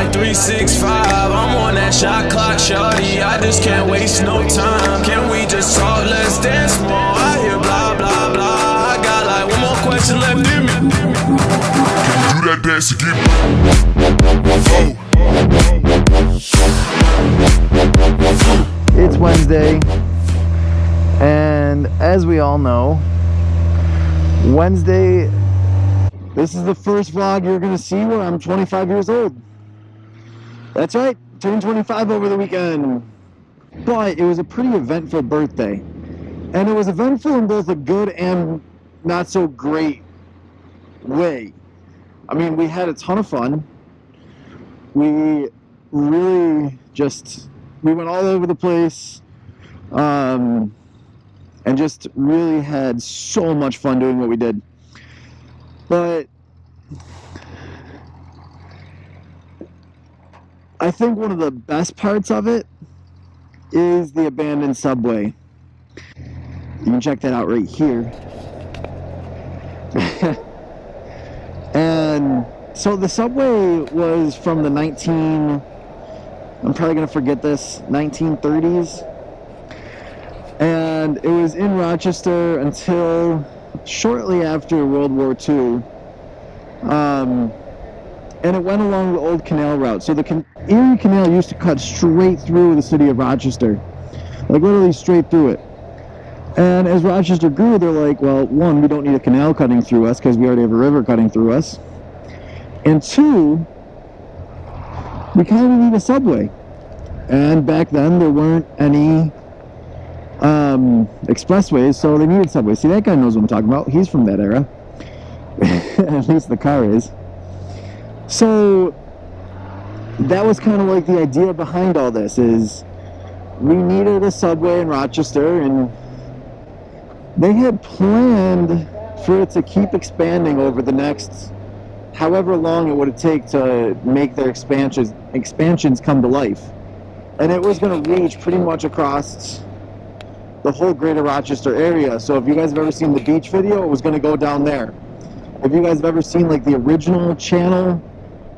like 365. I'm on that shot clock, shawty. I just can't waste no time. Can we just talk? Let's dance more. I hear blah blah blah. I got like one more question left in me. Can you do that dance again? It's Wednesday, and as we all know, Wednesday, this is the first vlog you're going to see where I'm 25 years old. That's right, turned 25 over the weekend. But it was a pretty eventful birthday. And it was eventful in both a good and not so great way. I mean, we had a ton of fun. We really we went all over the place. And just really had so much fun doing what we did. But I think one of the best parts of it is the abandoned subway. You can check that out right here. And so the subway was from the I'm probably going to forget this, 1930s. And it was in Rochester until shortly after World War II. And it went along the old canal route. So the Erie Canal used to cut straight through the city of Rochester. Like literally straight through it. And as Rochester grew, they're like, well, one, we don't need a canal cutting through us because we already have a river cutting through us. And two, we kind of need a subway. And back then there weren't any expressways, so they needed subways. See, that guy knows what I'm talking about. He's from that era. At least the car is. So that was kind of like the idea behind all this, is we needed a subway in Rochester, and they had planned for it to keep expanding over the next however long it would take to make their expansions come to life. And it was going to reach pretty much across the whole greater Rochester area. So if you guys have ever seen the beach video, it was going to go down there. If you guys have ever seen like the original channel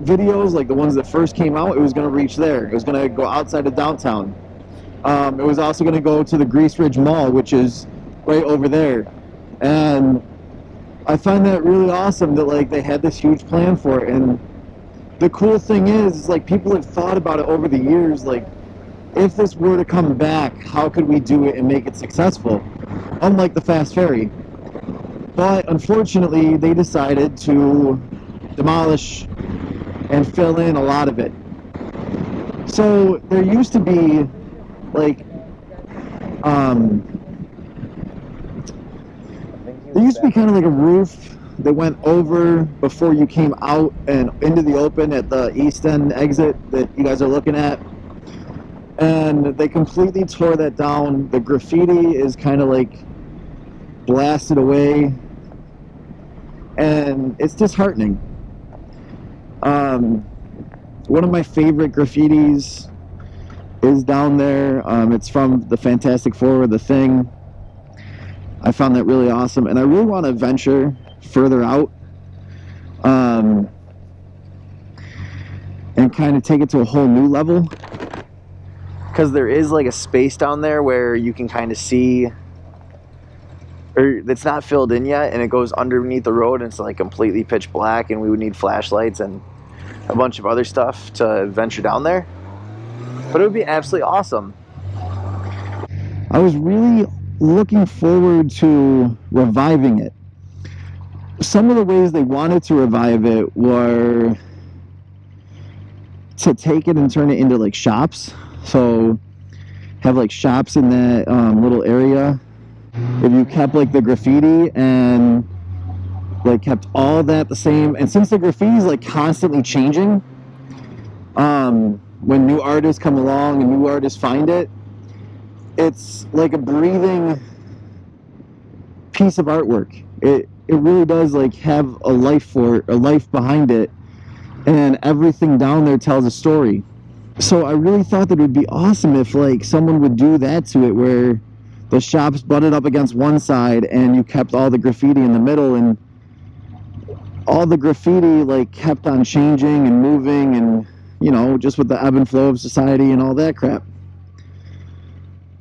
videos, like the ones that first came out, it was going to reach there. It was going to go outside of downtown. It was also going to go to the Grease Ridge Mall, which is right over there. And I find that really awesome that like they had this huge plan for it. And the cool thing is like people have thought about it over the years, like if this were to come back, how could we do it and make it successful? Unlike the fast ferry. But unfortunately, they decided to demolish and fill in a lot of it. So there used to be like, there used to be kind of like a roof that went over before you came out and into the open at the east end exit that you guys are looking at. And they completely tore that down. The graffiti is kind of like blasted away, and it's disheartening. One of my favorite graffitis is down there. It's from the Fantastic Four, The Thing. I found that really awesome, and I really want to venture further out and kind of take it to a whole new level. Because there is like a space down there where you can kind of see, or it's not filled in yet, and it goes underneath the road, and it's like completely pitch black, and we would need flashlights and a bunch of other stuff to venture down there. But it would be absolutely awesome. I was really looking forward to reviving it. Some of the ways they wanted to revive it were to take it and turn it into like shops. So have like shops in that little area. If you kept like the graffiti and like kept all that the same, and since the graffiti is like constantly changing, when new artists come along and new artists find it, it's like a breathing piece of artwork. It really does like have a life behind it, and everything down there tells a story. So I really thought that it would be awesome if like someone would do that to it, where the shops butted up against one side and you kept all the graffiti in the middle, and all the graffiti like kept on changing and moving, and you know, just with the ebb and flow of society and all that crap.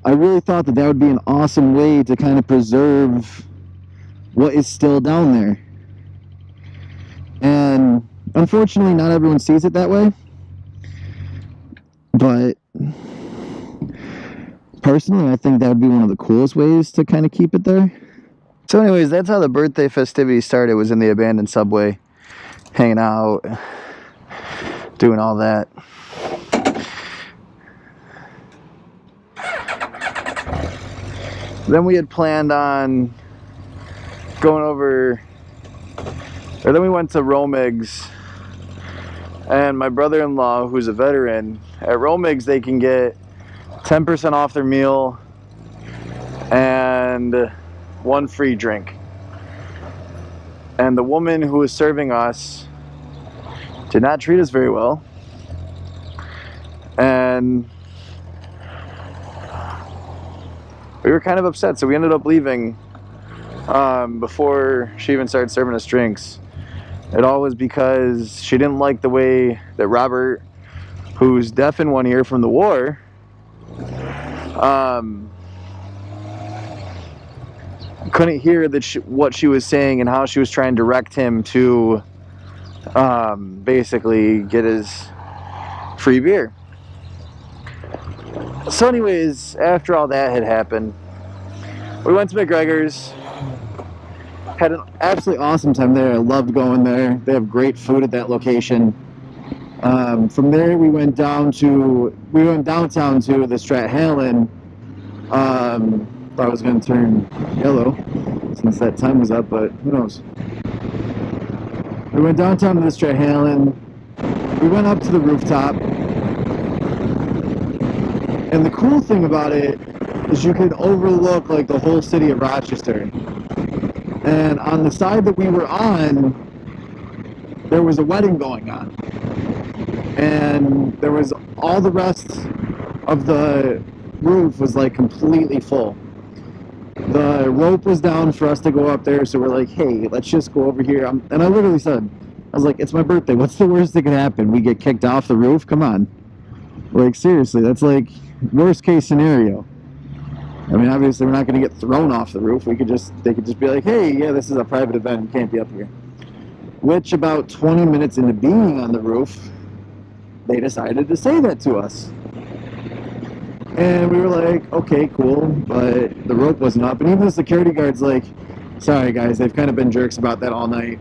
I really thought that that would be an awesome way to kind of preserve what is still down there. And unfortunately, not everyone sees it that way. But personally, I think that would be one of the coolest ways to kind of keep it there. So anyways, that's how the birthday festivities started, was in the abandoned subway, hanging out, doing all that. Then we had planned on going over, or then we went to Romig's, and my brother-in-law, who's a veteran, at Romig's they can get 10% off their meal and one free drink. And the woman who was serving us did not treat us very well, and we were kind of upset, so we ended up leaving before she even started serving us drinks. It all was because she didn't like the way that Robert, who's deaf in one ear from the war, couldn't hear that what she was saying and how she was trying to direct him to basically get his free beer. So anyways, after all that had happened, we went to McGregor's, had an absolutely awesome time there. I loved going there. They have great food at that location. From there we went downtown to the Strathallan. Thought I was going to turn yellow since that time was up, but who knows. We went downtown to the Strathallan. We went up to the rooftop. And the cool thing about it is you could overlook like the whole city of Rochester. And on the side that we were on, there was a wedding going on. And there was all the rest of the roof was like completely full. The rope was down for us to go up there, so we're like, hey, let's just go over here. And I literally said, I was like, it's my birthday. What's the worst that could happen? We get kicked off the roof? Come on. Like, seriously, that's like worst case scenario. I mean, obviously we're not going to get thrown off the roof. They could just be like, hey, yeah, this is a private event, you can't be up here. Which about 20 minutes into being on the roof, they decided to say that to us. And we were like, okay, cool, but the rope wasn't up. And even the security guard's like, sorry guys, they've kind of been jerks about that all night.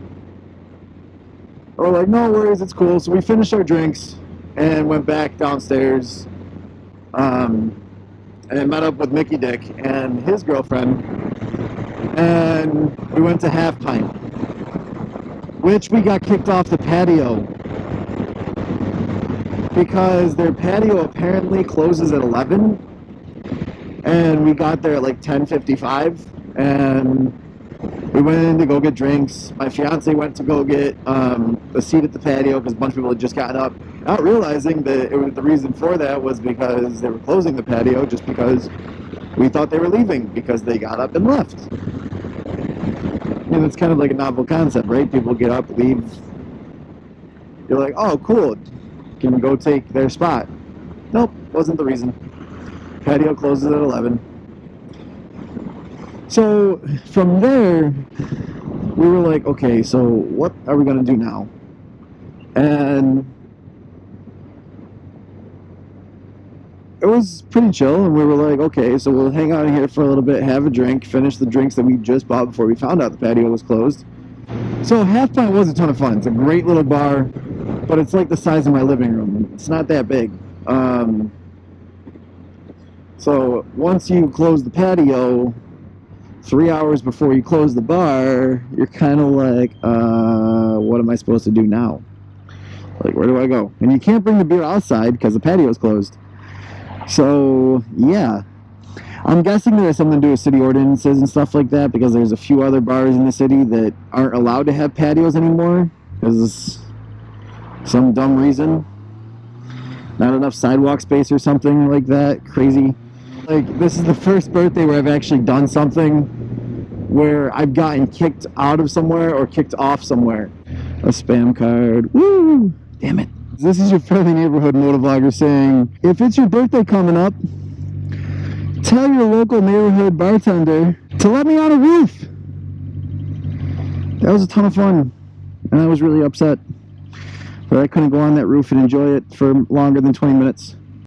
We're like, no worries, it's cool. So we finished our drinks and went back downstairs, and met up with Mickey Dick and his girlfriend, and we went to Half Pint, which we got kicked off the patio because their patio apparently closes at 11, and we got there at like 10:55, and we went in to go get drinks. My fiance went to go get a seat at the patio because a bunch of people had just gotten up, not realizing that the reason for that was because they were closing the patio, just because we thought they were leaving because they got up and left. And it's kind of like a novel concept, right? People get up, leave. You're like, oh, cool. Can we go take their spot? Nope, wasn't the reason. Patio closes at 11. So from there, we were like, okay, so what are we going to do now? And it was pretty chill, and we were like, okay, so we'll hang out here for a little bit, have a drink, finish the drinks that we just bought before we found out the patio was closed. So Half Pint was a ton of fun. It's a great little bar, but it's like the size of my living room. It's not that big. So once you close the patio, 3 hours before you close the bar, you're kind of like, what am I supposed to do now? Like, where do I go? And you can't bring the beer outside because the patio's closed. So, yeah. I'm guessing there has something to do with city ordinances and stuff like that, because there's a few other bars in the city that aren't allowed to have patios anymore because some dumb reason. Not enough sidewalk space or something like that. Crazy. Like, this is the first birthday where I've actually done something where I've gotten kicked out of somewhere or kicked off somewhere. A spam card. Woo! Damn it. This is your friendly neighborhood motovlogger saying, if it's your birthday coming up, tell your local neighborhood bartender to let me on a roof. That was a ton of fun, and I was really upset that I couldn't go on that roof and enjoy it for longer than 20 minutes.